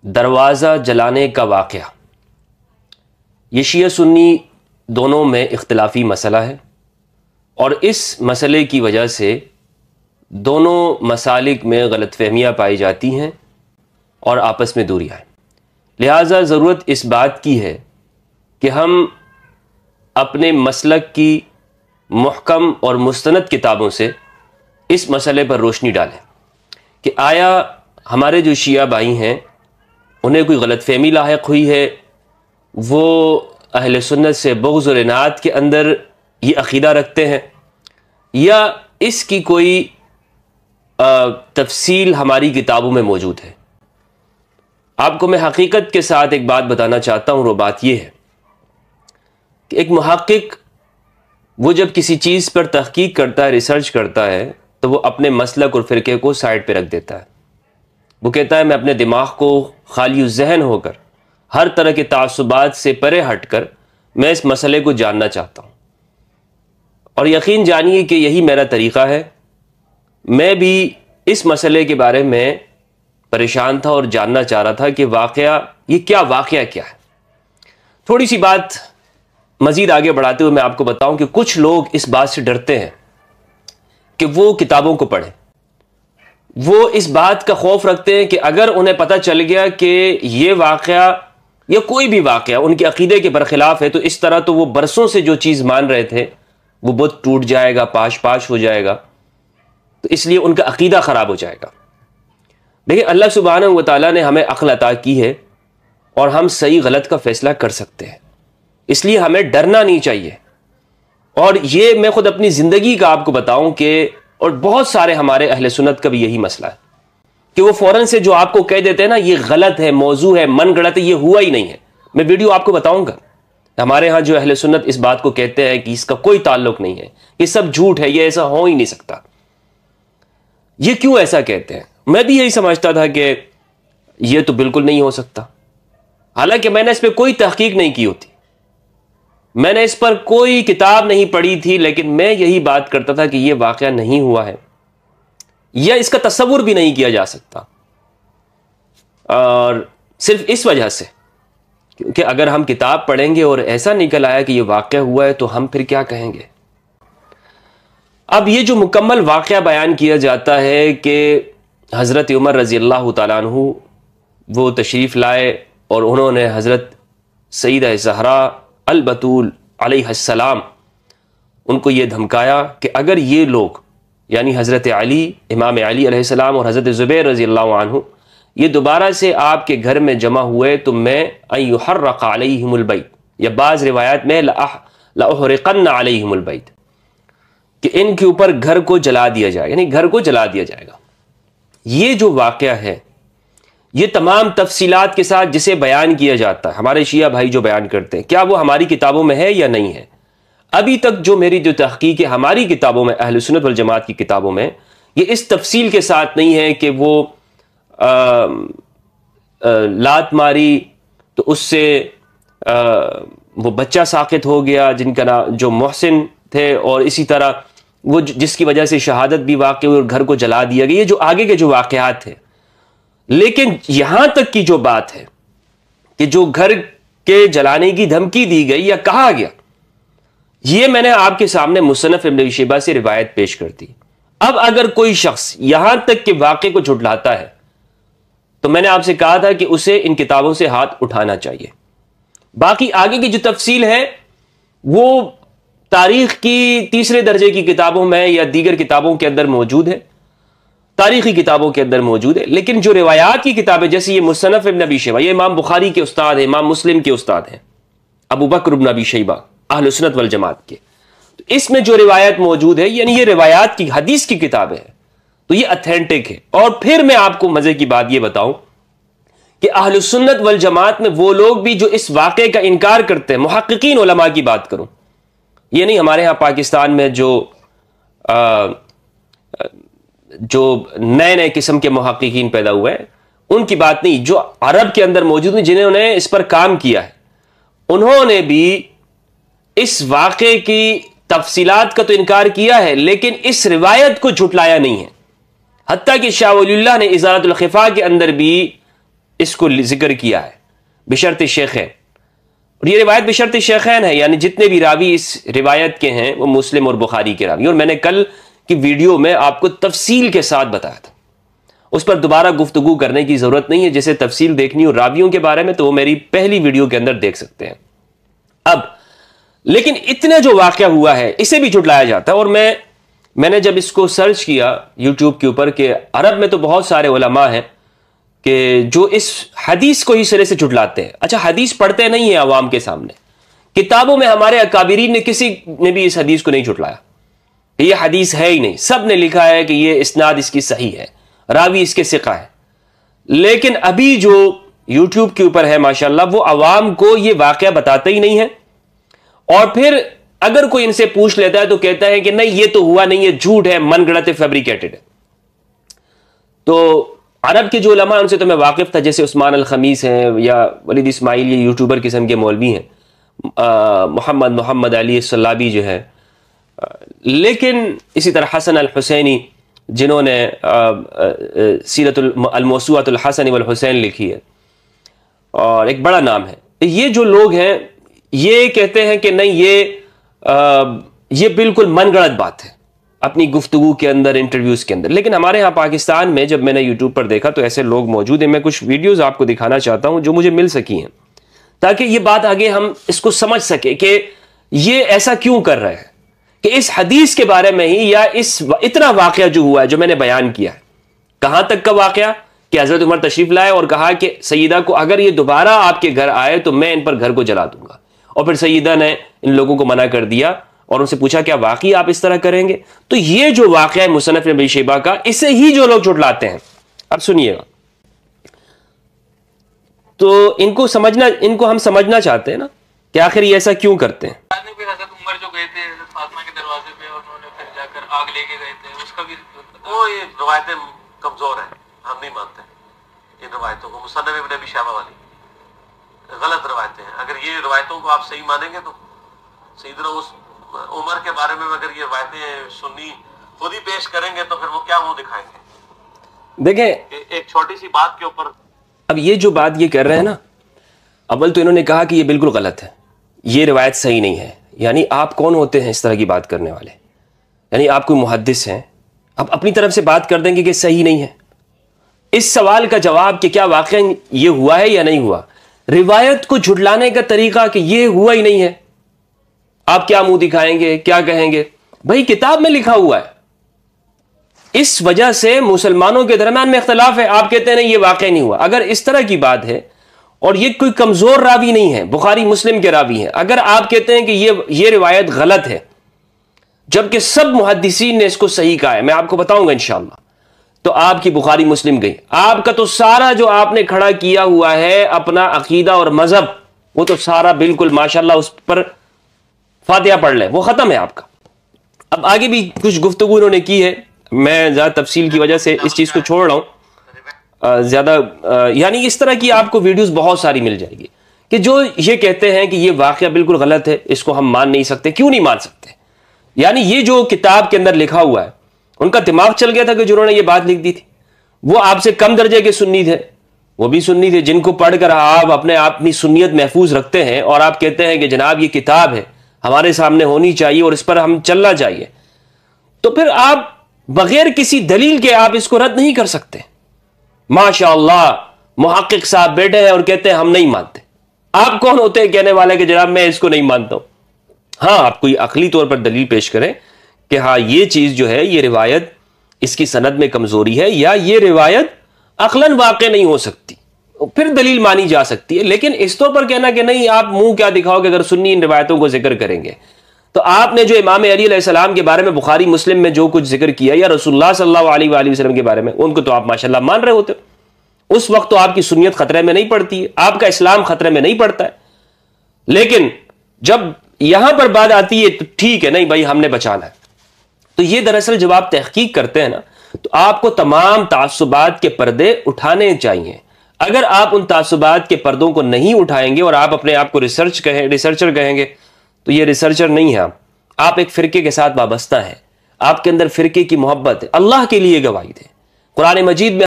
دروازہ جلانے کا واقعہ یہ شیعہ سنی دونوں میں اختلافی مسئلہ ہے، اور اس مسئلے کی وجہ سے دونوں مسالک میں غلط فہمیاں پائی جاتی ہیں اور آپس میں دوریاں ہیں۔ لہٰذا ضرورت اس بات کی ہے کہ ہم اپنے مسلک کی محکم اور مستند کتابوں سے اس مسئلے پر روشنی ڈالیں کہ آیا ہمارے جو شیعہ بھائی ہیں انہیں کوئی غلط فہمی لاحق ہوئی ہے، وہ اہل سنت سے بغض اور عناد کے اندر یہ عقیدہ رکھتے ہیں، یا اس کی کوئی تفصیل ہماری کتابوں میں موجود ہے۔ آپ کو میں حقیقت کے ساتھ ایک بات بتانا چاہتا ہوں، وہ بات یہ ہے کہ ایک محقق وہ جب کسی چیز پر تحقیق کرتا ہے، ریسرچ کرتا ہے، تو وہ اپنے مسلک اور فرقے کو سائڈ پہ رکھ دیتا ہے۔ وہ کہتا ہے میں اپنے دماغ کو خالی ذہن ہو کر، ہر طرح کے تعصبات سے پرے ہٹ کر میں اس مسئلے کو جاننا چاہتا ہوں، اور یقین جانیے کہ یہی میرا طریقہ ہے۔ میں بھی اس مسئلے کے بارے میں پریشان تھا اور جاننا چاہ رہا تھا کہ یہ واقعہ کیا ہے۔ تھوڑی سی بات مزید آگے بڑھاتے ہوئے میں آپ کو بتاؤں کہ کچھ لوگ اس بات سے ڈرتے ہیں کہ وہ کتابوں کو پڑھیں۔ وہ اس بات کا خوف رکھتے ہیں کہ اگر انہیں پتہ چل گیا کہ یہ واقعہ یا کوئی بھی واقعہ ان کے عقیدے کے برخلاف ہے، تو اس طرح تو وہ برسوں سے جو چیز مان رہے تھے وہ بت ٹوٹ جائے گا، پاش پاش ہو جائے گا، تو اس لیے ان کا عقیدہ خراب ہو جائے گا۔ دیکھیں، اللہ سبحانہ و تعالیٰ نے ہمیں عقل عطا کی ہے اور ہم صحیح غلط کا فیصلہ کر سکتے ہیں، اس لیے ہمیں ڈرنا نہیں چاہیے۔ اور یہ میں خود اپنی زندگی کا آپ کو بتاؤں کہ اور بہت سارے ہمارے اہل سنت کا بھی یہی مسئلہ ہے کہ وہ فوراً سے جو آپ کو کہہ دیتے ہیں نا یہ غلط ہے، موضوع ہے، من گڑت ہے، یہ ہوا ہی نہیں ہے۔ میں ویڈیو آپ کو بتاؤں گا، ہمارے ہاں جو اہل سنت اس بات کو کہتے ہیں کہ اس کا کوئی تعلق نہیں ہے، یہ سب جھوٹ ہے، یہ ایسا ہو ہی نہیں سکتا۔ یہ کیوں ایسا کہتے ہیں؟ میں بھی یہی سمجھتا تھا کہ یہ تو بالکل نہیں ہو سکتا، حالانکہ میں نے اس پہ کوئی تحقیق نہیں کی ہوتی، میں نے اس پر کوئی کتاب نہیں پڑھی تھی، لیکن میں یہی بات کرتا تھا کہ یہ واقعہ نہیں ہوا ہے یا اس کا تصور بھی نہیں کیا جا سکتا، اور صرف اس وجہ سے کہ اگر ہم کتاب پڑھیں گے اور ایسا نکل آیا کہ یہ واقعہ ہوا ہے تو ہم پھر کیا کہیں گے۔ اب یہ جو مکمل واقعہ بیان کیا جاتا ہے کہ حضرت عمر رضی اللہ تعالیٰ عنہ وہ تشریف لائے اور انہوں نے حضرت سیدہ زہرا البتول علیہ السلام ان کو یہ دھمکایا کہ اگر یہ لوگ یعنی حضرت علی، امام علی علیہ السلام اور حضرت زبیر رضی اللہ عنہ یہ دوبارہ سے آپ کے گھر میں جمع ہوئے تو میں ان یحرق علیہم البیت، یا بعض روایات میں لأحرقن علیہم البیت، کہ ان کے اوپر گھر کو جلا دیا جائے، یعنی گھر کو جلا دیا جائے گا۔ یہ جو واقعہ ہے یہ تمام تفصیلات کے ساتھ جسے بیان کیا جاتا ہے، ہمارے شیعہ بھائی جو بیان کرتے ہیں، کیا وہ ہماری کتابوں میں ہے یا نہیں ہے؟ ابھی تک جو میری جو تحقیق ہے ہماری کتابوں میں، اہل سنت والجماعت کی کتابوں میں، یہ اس تفصیل کے ساتھ نہیں ہے کہ وہ لات ماری تو اس سے وہ بچہ ساقط ہو گیا جن کا نام جو محسن تھے، اور اسی طرح وہ جس کی وجہ سے شہادت بھی واقع ہوئی اور گھر کو جلا دیا گیا، یہ جو آگے کے جو واقعات ہیں۔ لیکن یہاں تک کی جو بات ہے کہ جو گھر کے جلانے کی دھمکی دی گئی یا کہا گیا، یہ میں نے آپ کے سامنے مصنف ابن ابی شیبہ سے روایت پیش کر دی۔ اب اگر کوئی شخص یہاں تک کہ واقعے کو جھٹلاتا ہے تو میں نے آپ سے کہا تھا کہ اسے ان کتابوں سے ہاتھ اٹھانا چاہیے۔ باقی آگے کی جو تفصیل ہے وہ تاریخ کی تیسرے درجے کی کتابوں میں یا دیگر کتابوں کے اندر موجود ہے، تاریخی کتابوں کے اندر موجود ہے، لیکن جو روایات کی کتابیں جیسے یہ مصنف ابن ابی شیبہ، یہ امام بخاری کے استاد ہیں، امام مسلم کے استاد ہیں، ابو بکر ابن ابی شیبہ اہل سنت والجماعت کے، تو اس میں جو روایت موجود ہے یعنی یہ روایات کی حدیث کی کتابیں ہیں، تو یہ اتھینٹک ہے۔ اور پھر میں آپ کو مزے کی بات یہ بتاؤں کہ اہل سنت والجماعت میں وہ لوگ بھی جو اس واقعے کا انکار کرتے ہیں، محققین علماء کی بات کروں، یہ نہیں ہمارے ہاں پاکستان میں جو نئے قسم کے محققین پیدا ہوئے ہیں ان کی بات نہیں، جو عرب کے اندر موجود ہیں جنہوں نے اس پر کام کیا ہے، انہوں نے بھی اس واقعے کی تفصیلات کا تو انکار کیا ہے لیکن اس روایت کو جھٹلایا نہیں ہے۔ حتیٰ کہ شاہ ولی اللہ نے ازالۃ الخفا کے اندر بھی اس کو ذکر کیا ہے بشرط شیخین، اور یہ روایت بشرط شیخین ہے، یعنی جتنے بھی راوی اس روایت کے ہیں وہ مسلم اور بخاری کے راوی، اور میں نے کل کی ویڈیو میں آپ کو تفصیل کے ساتھ بتایا تھا، اس پر دوبارہ گفتگو کرنے کی ضرورت نہیں ہے۔ جسے تفصیل دیکھنی ہو راویوں کے بارے میں تو وہ میری پہلی ویڈیو کے اندر دیکھ سکتے ہیں۔ اب لیکن اتنا جو واقعہ ہوا ہے اسے بھی جھٹلایا جاتا ہے، اور میں نے جب اس کو سرچ کیا یوٹیوب کے اوپر کہ عرب میں تو بہت سارے علماء ہیں کہ جو اس حدیث کو ہی سرے سے جھٹلاتے ہیں۔ اچھا، حدیث پڑھتے نہیں ہیں عوام کے سامنے، کتابوں میں ہمارے اکابرین نے کسی نے بھی اس حدیث کو نہیں جھٹلایا کہ یہ حدیث ہے ہی نہیں، سب نے لکھا ہے کہ یہ اسناد اس کی صحیح ہے، راوی اس کے ثقہ ہے، لیکن ابھی جو یوٹیوب کے اوپر ہے ماشاءاللہ وہ عوام کو یہ واقعہ بتاتے ہی نہیں ہے، اور پھر اگر کوئی ان سے پوچھ لیتا ہے تو کہتا ہے کہ نہیں یہ تو ہوا نہیں، یہ جھوٹ ہے، من گڑت ہے، فیبریکیٹڈ ہے۔ تو عرب کے جو علماء ان سے تو میں واقف تھا، جیسے عثمان الخمیس ہیں یا ولید اسماعیل، یہ یوٹیوبر قسم کے مولوی ہیں، محمد علی السلابی جو ہے، لیکن اسی طرح حسن الحسینی جنہوں نے سیرت الموسوعۃ الحسن والحسین لکھی ہے، اور ایک بڑا نام ہے، یہ جو لوگ ہیں یہ کہتے ہیں کہ نہیں یہ بالکل من گڑت بات ہے اپنی گفتگو کے اندر، انٹرویوز کے اندر۔ لیکن ہمارے ہاں پاکستان میں جب میں نے یوٹیوب پر دیکھا تو ایسے لوگ موجود ہیں، میں کچھ ویڈیوز آپ کو دکھانا چاہتا ہوں جو مجھے مل سکی ہیں، تاکہ یہ بات آگے ہم اس کو سمجھ سکیں کہ یہ ایسا کیوں کر رہے ہیں، کہ اس حدیث کے بارے میں ہی یا اتنا واقعہ جو ہوا ہے جو میں نے بیان کیا ہے، کہاں تک کا واقعہ کہ حضرت عمر تشریف لائے اور کہا کہ سیدہ کو اگر یہ دوبارہ آپ کے گھر آئے تو میں ان پر گھر کو جلا دوں گا، اور پھر سیدہ نے ان لوگوں کو منع کر دیا اور ان سے پوچھا کیا واقعی آپ اس طرح کریں گے؟ تو یہ جو واقعہ ہے مصنف ابن ابی شیبہ کا، اسے ہی جو لوگ جھٹلاتے ہیں، اب سنیے گا، تو ان کو ہم سمجھنا چاہتے ہیں نا کہ آخر یہ ایسا کیوں کرتے ہیں۔ حضرت عمر جو گئے تھے فاطمہ کے دروازے پہ اور انہوں نے پھر جا کر آگ لے کے گئے تھے، اس کا بھی وہ یہ روایتیں کمزور ہیں، ہم نہیں مانتے ان روایتوں کو، مصنف ابن ابی شیبہ والی غلط روایتیں ہیں۔ اگر یہ روایتوں کو آپ صحیح مانیں گے تو سیدنا اس عمر کے بارے میں اگر یہ روایتیں سنی خود ہی پیش کریں گے تو پھر وہ کیا منہ دکھائیں گے؟ دیکھیں ایک چھوٹی سی بات کے اوپر اب یہ جو بات یہ کر رہے ہیں نا، اول تو انہوں نے کہا کہ یہ بالکل غلط ہے، یہ روایت صحیح نہیں ہے۔ یعنی آپ کون ہوتے ہیں اس طرح کی بات کرنے والے؟ یعنی آپ کوئی محدث ہیں، آپ اپنی طرف سے بات کر دیں گے کہ صحیح نہیں ہے؟ اس سوال کا جواب کہ کیا واقعا یہ ہوا ہے یا نہیں ہوا، روایت کو جھٹلانے کا طریقہ کہ یہ ہوا ہی نہیں ہے، آپ کیا منہ دکھائیں گے، کیا کہیں گے؟ بھائی کتاب میں لکھا ہوا ہے، اس وجہ سے مسلمانوں کے درمیان میں اختلاف ہے، آپ کہتے ہیں نہیں یہ واقع نہیں ہوا۔ اگر اس طرح کی بات ہے اور یہ کوئی کمزور راوی نہیں ہے، بخاری مسلم کے راوی ہیں، اگر آپ کہتے ہیں کہ یہ روایت غلط ہے جبکہ سب محدثین نے اس کو صحیح کہا ہے، میں آپ کو بتاؤں گا انشاءاللہ، تو آپ کی بخاری مسلم گئی، آپ کا تو سارا جو آپ نے کھڑا کیا ہوا ہے اپنا عقیدہ اور مذہب، وہ تو سارا بالکل ماشاءاللہ اس پر فاتحہ پڑھ لیں، وہ ختم ہے آپ کا۔ اب آگے بھی کچھ گفتگو انہوں نے کی ہے، میں زیادہ تفصیل کی وجہ سے اس چیز کو چھوڑ رہا ہوں زیادہ، یعنی اس طرح کی آپ کو ویڈیوز بہت ساری مل جائے گی کہ جو یہ کہتے ہیں کہ یہ واقعہ بالکل غلط ہے، اس کو ہم مان نہیں سکتے۔ کیوں نہیں مان سکتے؟ یعنی یہ جو کتاب کے اندر لکھا ہوا ہے، ان کا دماغ چل گیا تھا کہ جنہوں نے یہ بات لکھ دی تھی وہ آپ سے کم درجے کے سنی تھے، وہ بھی سنی تھے جن کو پڑھ کر آپ اپنی سنیت محفوظ رکھتے ہیں، اور آپ کہتے ہیں کہ جناب یہ کتاب ہے ہمارے سامنے ہونی چاہیے اور اس پر ہم چلنا چاہیے، تو پھر آپ بغیر کسی دلیل کے آپ اس کو رد نہیں کر سکتے۔ ماشاءاللہ محقق صاحب بیٹھے ہیں اور کہتے ہیں ہم نہیں مانتے، آپ کون ہوتے ہیں کہنے والے کہ جناب میں اس کو نہیں مانتا ہوں؟ ہاں آپ کوئی عقلی طور پر دلیل پیش کریں کہ ہاں یہ چیز جو ہے، یہ روایت اس کی سند میں کمزوری ہے یا یہ روایت عقلاً واقع نہیں ہو سکتی، پھر دلیل مانی جا سکتی ہے۔ لیکن اس طور پر کہنا کہ نہیں آپ منہ کیا دکھاؤ کہ اگر سنی ان روایتوں کو ذکر کریں گے، تو آپ نے جو امام علی علیہ السلام کے بارے میں بخاری مسلم میں جو کچھ ذکر کیا یا رسول اللہ صلی اللہ علیہ وآلہ وسلم کے بارے میں، ان کو تو آپ ماشاءاللہ مان رہے ہوتے ہو، اس وقت تو آپ کی سنیت خطرے میں نہیں پڑتی ہے، آپ کا اسلام خطرے میں نہیں پڑتا ہے۔ لیکن جب یہاں پر بات آتی ہے تو ٹھیک ہے، نہیں بھائی ہم نے بچانا ہے، تو یہ دراصل جب آپ تحقیق کرتے ہیں نا تو آپ کو تمام تعصبات کے پردے اٹھانے چاہیے۔ اگر آپ ان تعصبات کے پردوں کو نہیں اٹھائیں گے اور آپ اپنے آپ کو ریسرچر کہیں گے تو یہ ریسرچر نہیں ہے، آپ ایک فرقے کے ساتھ وابستہ ہیں، آپ کے اندر فرقے کی محبت ہے، اللہ کے لیے گواہی دیں۔ قرآن مجید میں